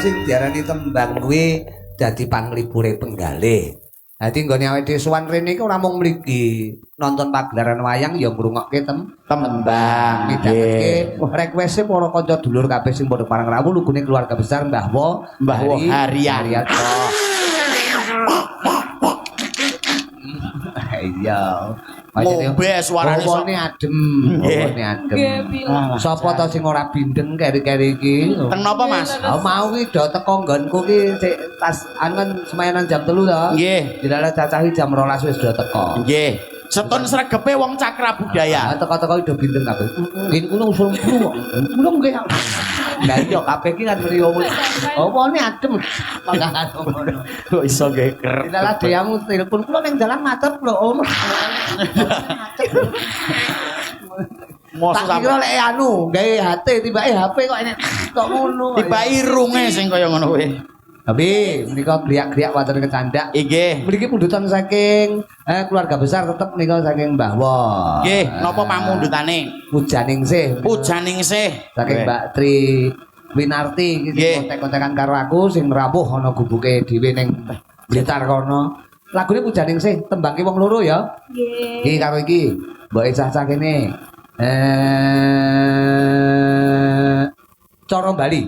sing diarani tembang kuwi dadi panglipure penggalih. Dadi nggone awake dhewe sowan rene iki ora mung mligi nonton pagelaran wayang ya ngrungokke tembang. Nggih. Requeste para kanca dulur kabeh sing padha parang rawuh lugune keluarga besar Mbah Wo Haryanto. Iya. Mobe suarane adem. Sapa to sing ora bindeng keri-keri iki? Teng napa, Mas? Mau ki do teko nggonku ki sik tas angen semayanan jam 3 to. Nggih. Dilala cacahi jam 12 wis do teko. Nggih. Setun sregepe wong Cakra Budaya. Teko-teko do bindeng kabeh. Ngene kulo usul kula. Kulo nggih. Lah iya kabeh ki kan mriyo. Opone adem. Kok iso geker. Dilala deyamu telepon kulo ning dalan macet lho, Om. Mosok tak kira lek anu gawe HT tibake HP kok enek kok ngono. Tibake irunge sing kaya ngono kuwi. Tapi menika griyak-griyak wonten kecandak. Nggih. Mriki pundutan saking keluarga besar tetep menika saking Mbah Wo. Nggih, napa pamundutane? Pujaningsih. Pujaningsih. Saking Mbak Tri Winarti iki kontek-kontekan karo aku sing rawuh ana gubuke dhewe ning Blitar kono. Lagune Pujaningsih tembangke wong loro ya. Nggih. Iki karo iki mboke cah-cah kene. Cara Bali.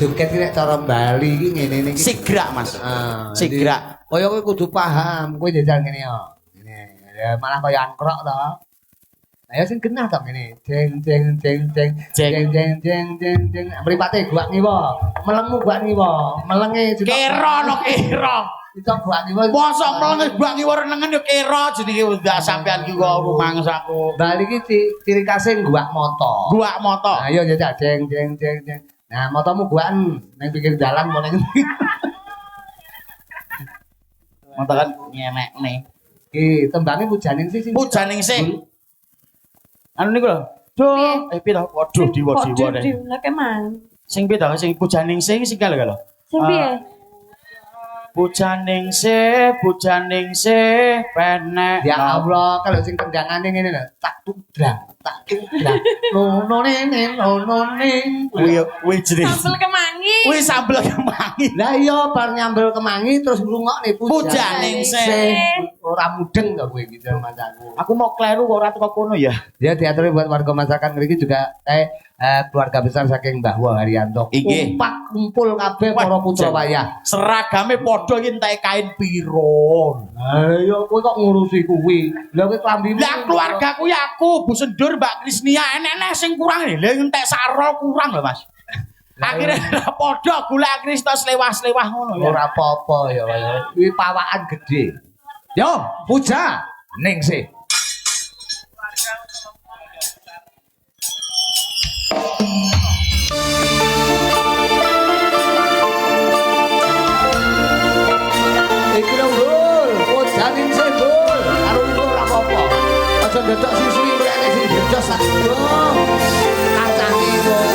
Joget iki nek cara Bali iki ngene iki. Sigrak, Mas. Sigrak. Kaya kowe kudu paham, kowe jajal ngene yo. Ngene. Malah kaya angkrok to. Ayo sing genah to ngene. Jeng jeng jeng jeng jeng jeng jeng jeng jeng. Mripate guak ngiwa. Melengmu guak ngiwa. Melenge kira no kira. Itu guak ngiwa. Mosok melenge guak ngiwa renengen yo kira jenenge ndak sampean ki kok rumangsaku. Bali iki ciri khase guak moto. Guak moto. Ayo jajal jeng jeng jeng jeng. Nah, motomu guaan ning pinggir dalan mau ning. Moto kan nyenekne. Iki tembange Pujaningsih sing. Pujaningsih. Anu niku lho. Duh, piye to? Waduh diwa-diwa deh. Sing piye to? Sing Pujaningsih sing kale lho. Sing piye? Pujaningsih penek. Ya Allah, kalau sing kendangane ngene lho, tak tudrang. Nono nene. Kuwi jenenge sambel kemangi. Kuwi sambel kemangi. Lah iya bar nyambel kemangi terus ngrungokne Pujaningsih. Ora mudeng to kowe iki masaku. Aku mau kleru kok ora teko kono ya. Ya diatur buat warga masyarakat mriki juga keluarga besar saking Mbah Wo Haryanto. Umpak kumpul kabeh para putra wayah. Seragame padha iki entek kain piro. Ayo kowe kok ngurusi kuwi. Lah kowe klambimu. Lah keluargaku ya aku Bu Sendur Mbak Krisnia enek-enek sing kurang lho entek sarol kurang lho Mas. Akhirnya padha golek Kristus lewah-lewah ngono ya. Ora apa-apa ya kaya kuwi pawakan gedhe. Yo, puja Ningsih. Iki lho, puja Ningsih, Dul. Karo iku ora apa-apa. Aja ndedok siswi kaya sing bocos sak dong. Kancane kok.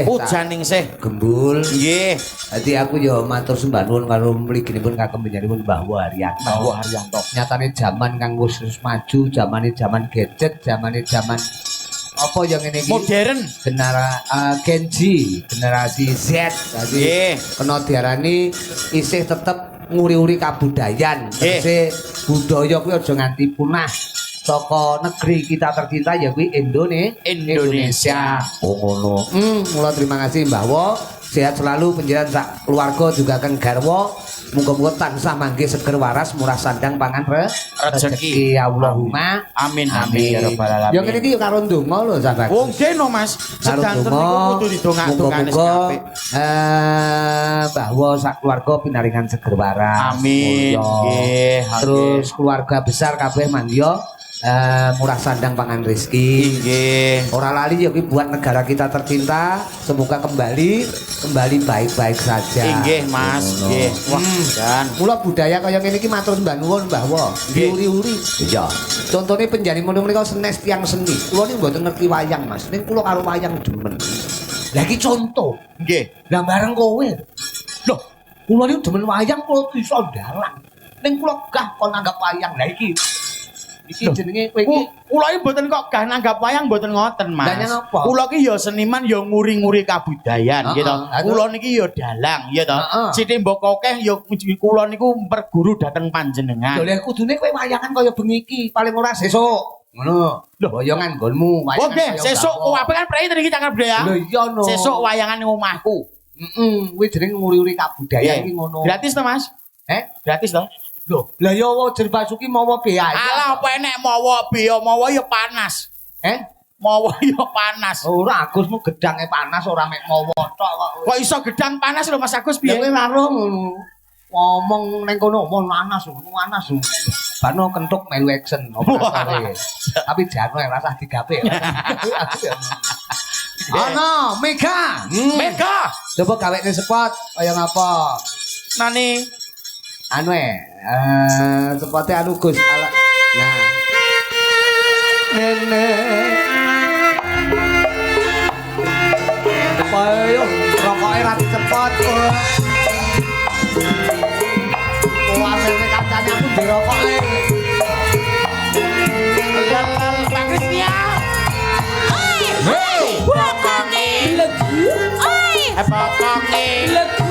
Pujaningsih Gembul. nggih. Dadi aku ya matur sembah nuwun karo mliginipun Kakang panjenenganipun Mbah Haryanto. Mbah Haryanto. Nyatane jaman kang wis maju, jamane jaman gadget, jamane jaman apa yang ngene iki? Modern. Generasi Z. Dadi kena diarani isih tetep nguri-uri kabudayan. Tegese budaya kuwi aja nganti punah. Saka negeri kita tercinta ya kuwi Indonesia. Oh ngono. Mula terima kasih Mbah Wo. Sehat selalu panjenengan sak keluarga juga kang garwa. Muga-muga tansah manggih seger waras murah sandang pangan rezeki. Allahumma amin amin ya rabbal alamin. Ya kene iki karo ndonga lho sampeyan. Wong kene Mas, sedanten niku kudu didongak-dongane kabeh. Mbah Wo sak keluarga pinaringan seger waras. Amin. Nggih. Terus keluarga besar kabeh mandya murah sandang pangan rezeki. Nggih. Ora lali ya kuwi buat negara kita tercinta, semoga kembali baik-baik saja. Nggih, Mas. Nggih. Wah, dan mula budaya kaya ngene iki matur sembah nuwun Mbah Wo. Diuri-uri. Iya. Contone penjani mono menika senes tiyang seni. Kula niku mboten ngerti wayang, Mas. Ning kula karo wayang demen. Lah iki conto. Nggih. Lah bareng kowe. Loh, kula niku demen wayang kula iso dalang. Ning kula gah kon anggap wayang. Lah iki jenenge kowe iki kula iki mboten kok gah nanggap wayang mboten ngoten Mas. Kula iki ya seniman ya nguri-nguri kabudayan gitu. Kula niki ya dalang ya to. Sithik mbok kokeh ya kula niku perguru dhateng panjenengan. Lha kudune kowe wayangan kaya bengi iki paling ora sesuk. Ngono. Lho wayangan nggonmu wayangan. Oke, sesuk kabeh kan prei iki cakap budaya. Lho iya no. Sesuk wayangan ning omahku. Kuwi jenenge nguri-uri kabudayan iki ngono. Gratis to Mas? Gratis to? Loh, lah ya Jer Basuki mawa biaya. Alah apa enek mawa biaya, mawa ya panas. Mawa ya panas. Ora Agusmu gedange panas ora mek mawa tok kok. Kok iso gedang panas lho Mas Agus piye? Kowe karo ngono. Ngomong ning kono panas. Bano kentuk melu action operasore. Tapi jane rasah digawe. Ana Mega. Mega. Coba gawekne spot kaya ngapa? Nani anu seperti anu Gus ala nah nenek ayo rokoke ra cepet asline kancane aku dirokoke Bang Kristia hei bokonge legu oi bokonge legu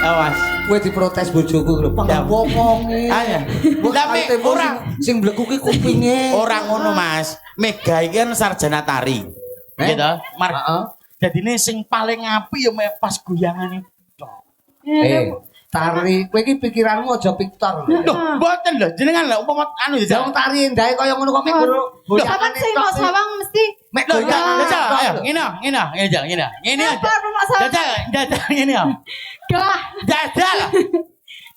Awas. Kowe diprotes bojoku lho. Wong-wonge. Ayo. Tapi ora sing mlebu ki kupinge. Ora ngono, Mas. Mega iki kan sarjana tari. Gitu. Heeh. Dadine sing paling apik ya pas goyangane tok. Tari, kowe iki pikiranmu aja piktor lho. Loh, mboten lho, jenengan lho upama anu ya. Wong tari ndae kaya ngono kok mek Sampeyan sing mau sawang mesti mek Ayo, goyang. ngene aja. Jajal ngene ya. Gah,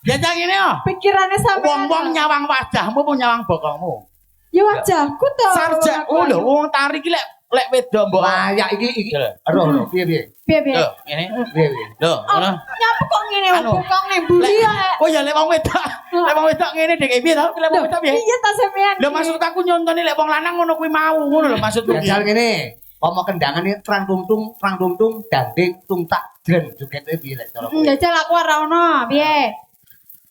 Jajal ngene ya. pikirane sampeyan. Wong-wong nyawang wajahmu apa nyawang bokongmu? Ya wajahku to. Sarja, oh lho, wong tari iki lek wedok mbok. Layak iki. Aduh, piye? Piye? Lho, ngene. Piye? Lho, ngono. Nyapa kok ngene bokong ning budi ya. Oh ya lek wong wedok. Lek wong wedok ngene dek piye to? Lek wong wedok piye? Iya ta sampeyan. Lho maksud aku nyontoni lek wong lanang ngono kuwi mau, ngono lho maksudku. Jajal ngene. Pomo kendangane trang tung danding tung tak jren jogete piye lek cara kowe. Jajal aku ora ono, piye?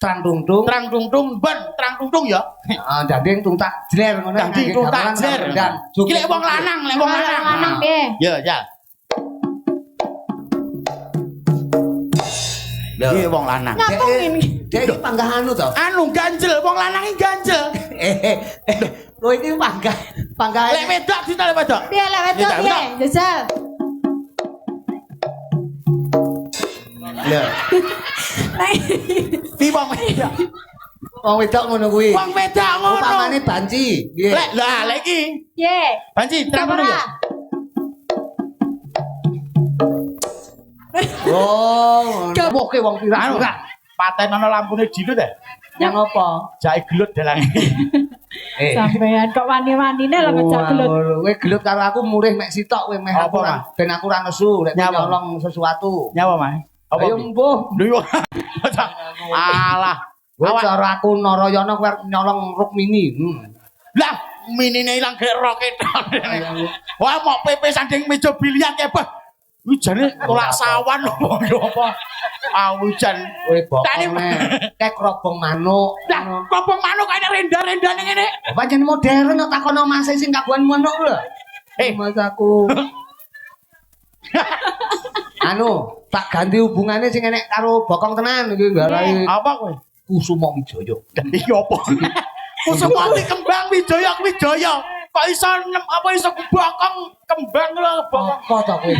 Trang tung ya. Heeh, danding tung tak jrer ngono. Danding tung tak jrer. Iki lek wong lanang, Lanang piye? Ya, ya. Iki wong lanang. Nyapa ngene? Dek iki panggah anu to. Anu ganjel, wong lanang iki ganjel. Kowe iki panggah. Lek wedok ditale wedok. Piye lek wedok piye? Jajal. Lho. Pi wong wedok. Wong wedok ngono kuwi. Wong wedok ngono. Upamane banci. Nggih. Lek iki. Piye? Banci terang ya. Oh, oke wong pirang-pirang. Paten ana lampune dilut ya. Yang apa? Jake gelut dalange. Sampeyan kok wani-wanine lho ngejak gelut. Kowe gelut karo aku murih mek sitok kowe meh Apa, aku Mas? ben aku ora nesu lek Nyapa? nyolong sesuatu. Nyawa, Mas? Apa? Ayo mbuh. Lho yo. Alah. Kowe cara aku Narayana kowe nyolong Rukmini. Lah, minine ilang gek roket. Wah, mau pepe sanding meja biliar kebah. Wih jane tolak sawan opo yo apa. Ah hujan. Kowe bokone kek robong manuk. Lah, robong manuk kaya renda-rendane ngene. Pancen modern kok takono Mas sing kagungan manuk lho. Mas aku. Anu, tak ganti hubungane sing enek karo bokong tenan iki garai. Apa kowe? Kusuma Wijaya. Iki apa? Kusuma kembang Wijaya Wijaya. Kok iso apa iso bokong kembang lho bokong. Apa to kowe?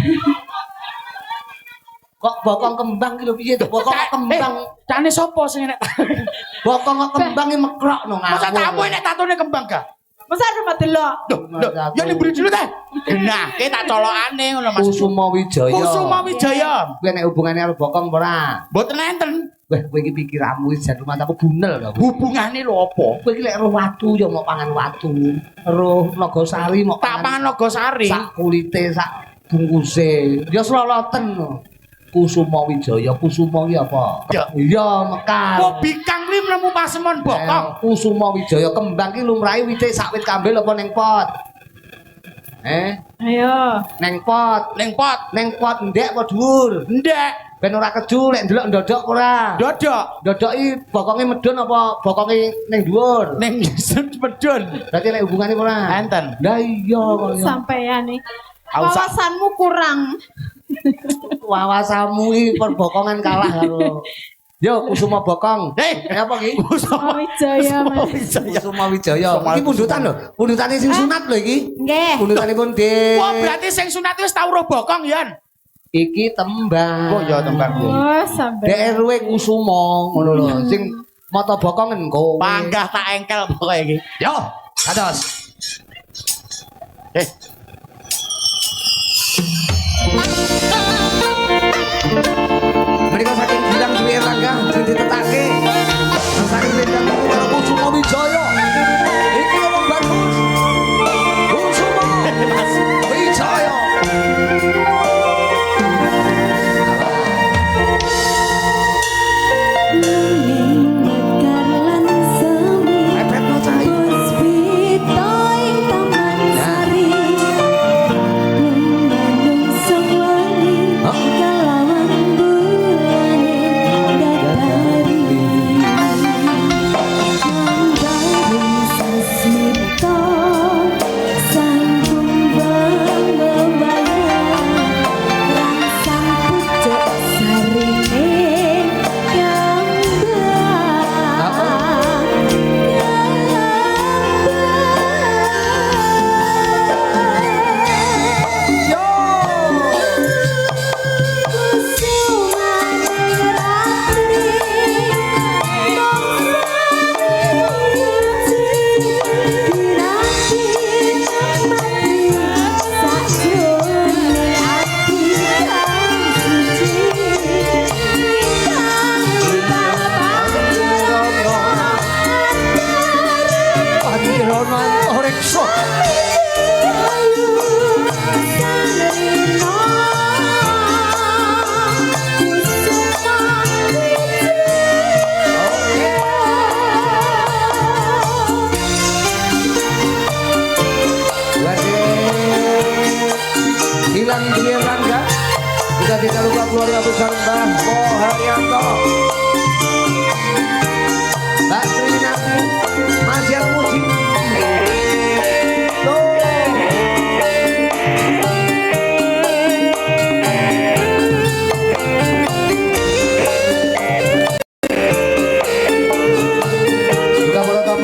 Kok bokong kembang ki lho piye to? Bokong kembang. Cane sapa sing enek? Bokong kok kembang iki mekrok no ngawur. Masa tamu enek tatone kembang ga? Masa arep delok. Lho, ya diberi dulu teh. Nah, ki tak colokane ngono Mas. Kusuma Wijaya. Kusuma Wijaya. Kowe nek hubungane karo bokong apa ora? Mboten enten. Wah, kowe iki pikiranmu wis jan rumah aku bunel lho. Hubungane lho apa? Kowe iki lek roh watu ya mau pangan watu. Roh Nagosari mau Tak pangan Nagosari. Sak kulite sak bungkuse. Ya sloloten. Kusuma Wijaya, Kusuma ki apa? Iya, Mekar. Kok bikang kuwi nemu pasemon bokong. Kusuma Wijaya kembang ki lumrahe wite sak wit kambil apa ning pot? Ayo. Ning pot. Ning pot ndek apa dhuwur? Ndek. Ben ora keju lek ndelok ndodok ora. Dodok. Ndodok iki bokonge medun apa bokonge ning dhuwur? Ning medun. Berarti lek hubungane ora? Enten. Lah iya kok. Sampeyan iki. Wawasanmu kurang. Wawasanmu iki perbokongan kalah karo. Yo Kusuma Bokong. Apa iki? Kusuma Wijaya, Mas. Kusuma Wijaya. Iki pundutan lho. Pundutane sing sunat lho iki. Nggih. Pundutanipun De. Wah, berarti sing sunat wis tau roh bokong, Yan. Iki tembang. Oh ya tembang. Oh, sampeyan. DRW Kusuma ngono lho. Sing mata bokongen kowe. Panggah tak engkel pokoke iki. Yo, kados. Mereka saking bilang duwe Erlangga sing ditetake. Saking bilang karo Kusuma Wijaya. Iki wong bagus. Kusuma Wijaya.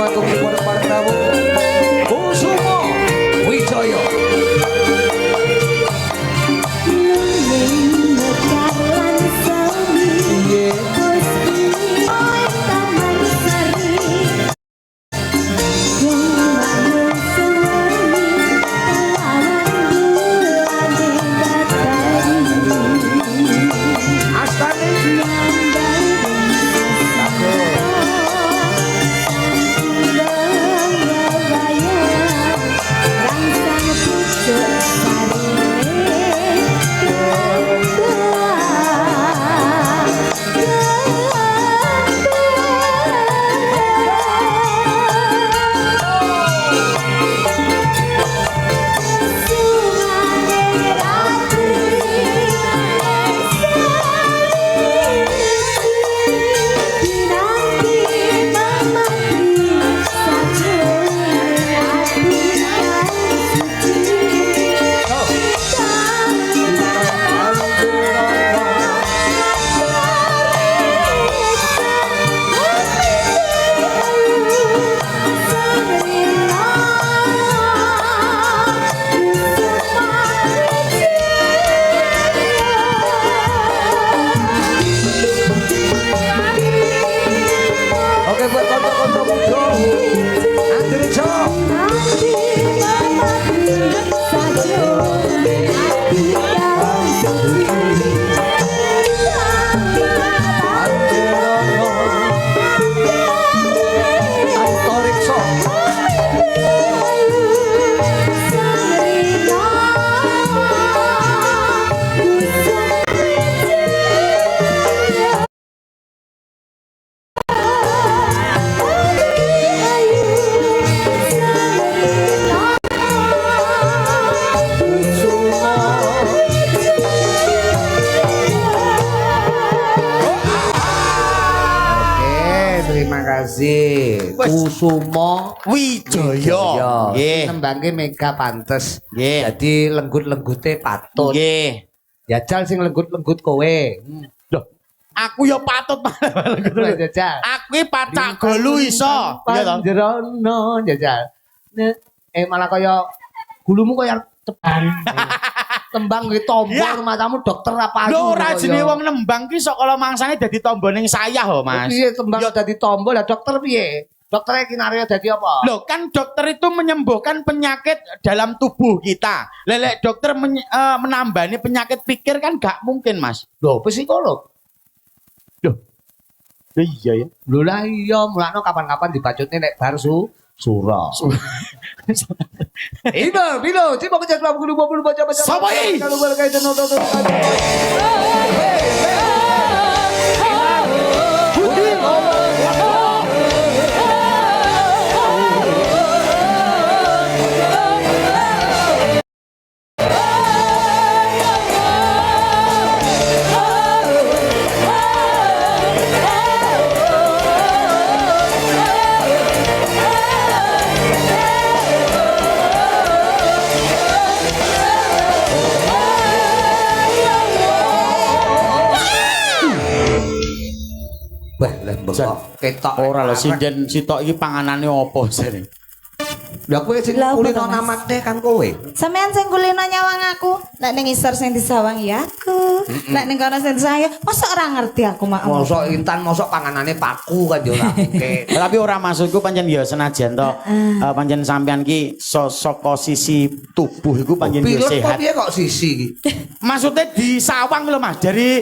agung para prabu Kusuma Wijaya. Kusuma Wijaya. Nggih. Nembangke Mega pantes. Nggih. Jadi lenggut-lenggute patut. Nggih. Jajal sing lenggut-lenggut kowe. Loh, aku ya patut Jajal. Aku iki pacak golu iso. Iya to. Panjerono jajal. Malah kaya gulumu kaya teban. Tembang kuwi tombo matamu dokter apa lho ora jenenge wong nembang ki sok kala mangsane dadi tombo ning sayah ho Mas. Piye tembang dadi tombo lah dokter piye? Dokternya kinarya dadi apa? Loh kan dokter itu menyembuhkan penyakit dalam tubuh kita. Lelek dokter menambani penyakit pikir kan gak mungkin Mas. Loh psikolog. Loh. Iya ya. Lho lah iya mulakno kapan-kapan dibacutne nek bar surah. Bino, coba kerja selama gulu mobil baca. Sapa iki? Kalau berkaitan nonton. Wah, bengok ketok ora lho sinjen sitok iki panganane opo jare? Lah kowe sing kulino namate kan kowe. Sampeyan sing kulino nyawang aku, nek ning isor sing disawang ya aku. Nek ning kono sing disawang ya, mosok ora ngerti aku mak. Mosok Intan mosok panganane paku kan yo ora mungkin. Tapi ora maksudku pancen ya senajan to pancen sampean ki saka sisi tubuh iku pancen yo sehat. Piye kok sisi iki? Maksudnya disawang lho Mas, dari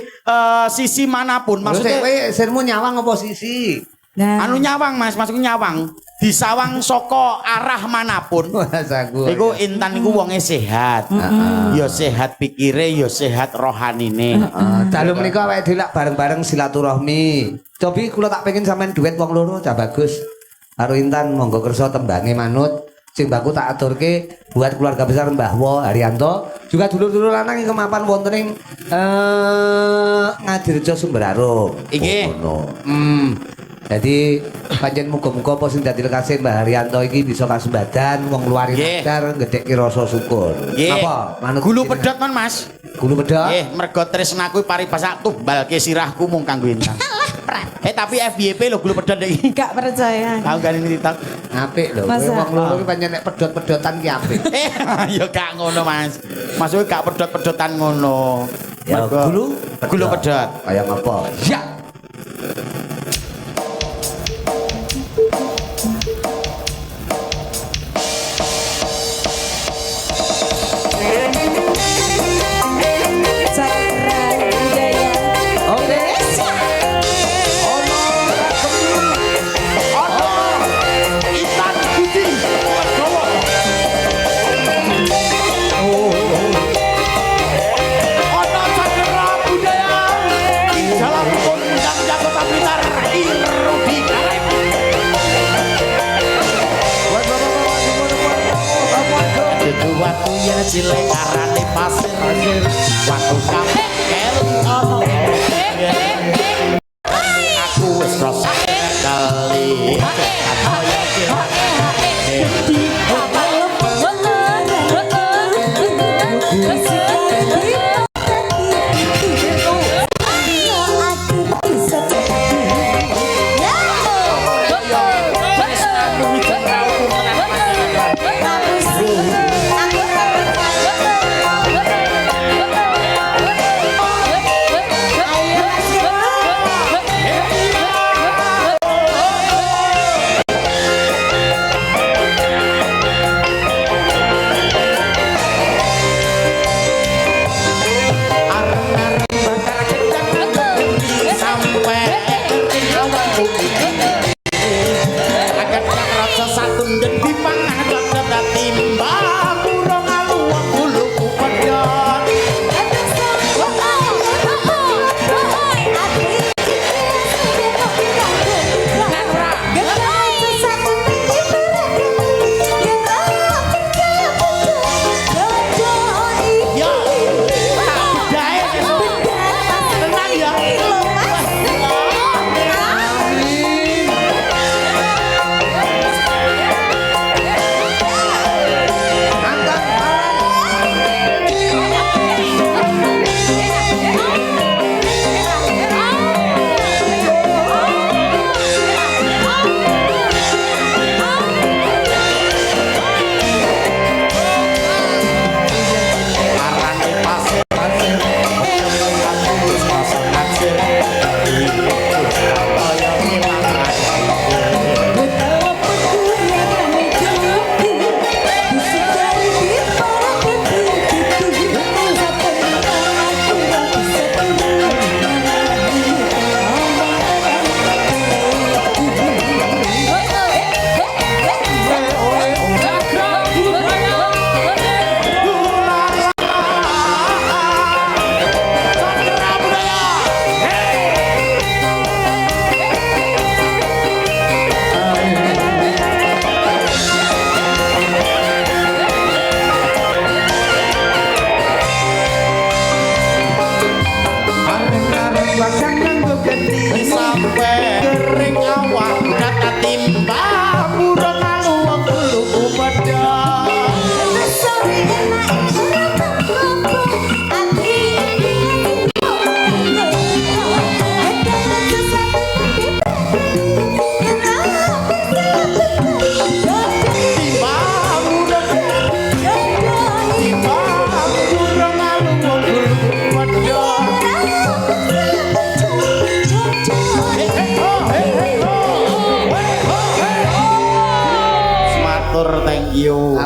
sisi manapun. Maksudnya kowe sirmu nyawang apa sisi? Nah. Anu nyawang Mas, maksudku nyawang. Disawang saka arah manapun. Iku Intan iku wonge sehat. Ya sehat pikire, ya sehat rohanine. Dalu menika awake dhewe lak bareng-bareng silaturahmi. Cobi kula tak pengen sampean duet wong loro cah bagus. Karo Intan monggo kersa tembange manut. Sing baku tak aturke buat keluarga besar Mbah Wo Haryanto, juga dulur-dulur lanang yang kemapan wonten ing Ngadirjo Sumberaro. Iki. Jadi pancen muga-muga apa sing dadi lekase Mbah Haryanto iki bisa kasembadan wong luar lancar gedhekke rasa syukur. Napa? Manut gulu pedhot Mas. Gulu pedhot. Nggih, mergo tresnaku paribasa tumbalke sirahku mung kanggo Intan. Keren. Tapi FYP lho gulu pedot iki. Gak percaya. Aku kan ini TikTok. Apik lho. Kowe wong loro iki pancen nek pedot-pedotan ki apik. Ya gak ngono, Mas. Maksudnya gak pedot-pedotan ngono. Ya gulu pedot. Kayak apa? Ya. Waktu ya cilik arane pasir waktu kamu kelu ono aku wis rasa kali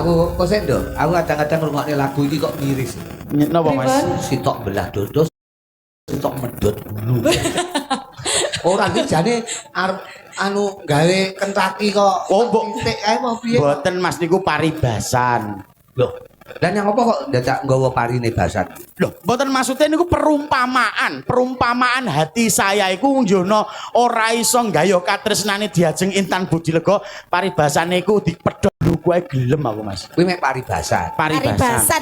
Aku kosendo, aku kadang-kadang ngrungokne lagu iki kok miris. Napa Mas? Sitok belah dodos, sitok medhot bulu. Ora iki jane arep anu gawe Kentucky kok. Oh, mbok titik ae mau piye? Mboten Mas niku paribasan. Loh, dan yang apa kok dadak nggawa parine basan? Loh, mboten maksudnya niku perumpamaan. Perumpamaan hati saya iku njono ora iso nggayo katresnane diajeng Intan Budilega, paribasane iku dipedhot lho kowe gelem aku Mas. Kuwi mek paribasan. Paribasan.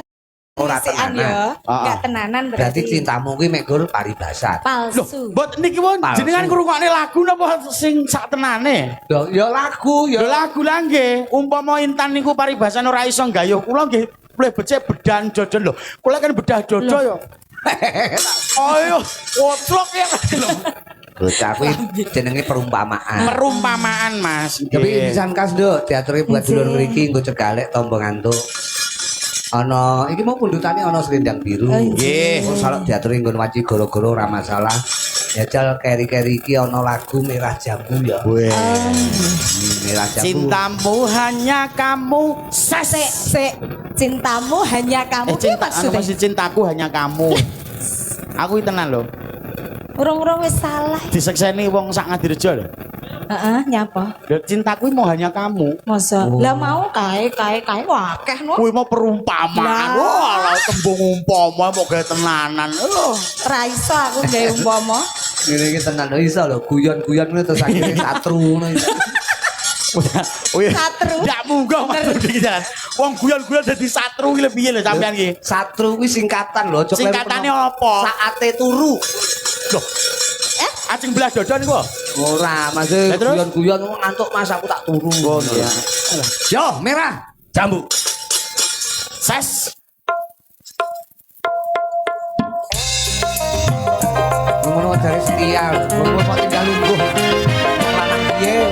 Ora tenanan. Enggak tenanan berarti cintamu kuwi mek gur paribasan. Palsu. Mbot niki won jenengan ngrungokne lagu napa sing sak tenane? Lho, ya lagu, ya lagu lah nggih. Umpama Intan niku paribasan ora iso nggayuh kula nggih boleh becik bedan jojon lho. Kula kan bedah jojo ya. Ayo, otlok ya lho. Bocah kuwi jenenge perumpamaan. Perumpamaan, Mas. Tapi pisan kas nduk diaturi buat dulur mriki nggo cegalek tombo ngantuk. Ana iki mau pundutane ana selendang biru. Nggih. Terus salok diaturi nggon waci goro-goro ora masalah. Jajal keri-keri iki ana lagu Merah Jambu ya. Merah Jambu. Cintamu hanya kamu. Sik. Cintamu hanya kamu ki maksudnya. Masih cintaku hanya kamu. Aku iki tenan lho. Urung-urung wis salah. Disekseni wong sak Ngadirejo lho. Heeh, nyapa? Cintaku mau hanya kamu. Masa lah mau kae wakeh no. Kuwi mau perumpamaan. Wah, tembung umpama mau gawe tenanan. Ra iso aku gawe umpama. Ngene iki tenan iso lho guyon-guyon ngono terus akhire satru ngono. Satru. Ndak munggah iki jalan. Wong guyon-guyon dadi satru iki lho piye lho sampean iki? Satru kuwi singkatan lho, Singkatane apa? Saate turu. Loh. Acing belah dodon iku. Ora, Mas guyon-guyon ngantuk Mas aku tak turu ngono ya. Yo, Merah Jambu. Ses. Ngono dari setia, ngono kok tinggal lungguh. Lanang piye?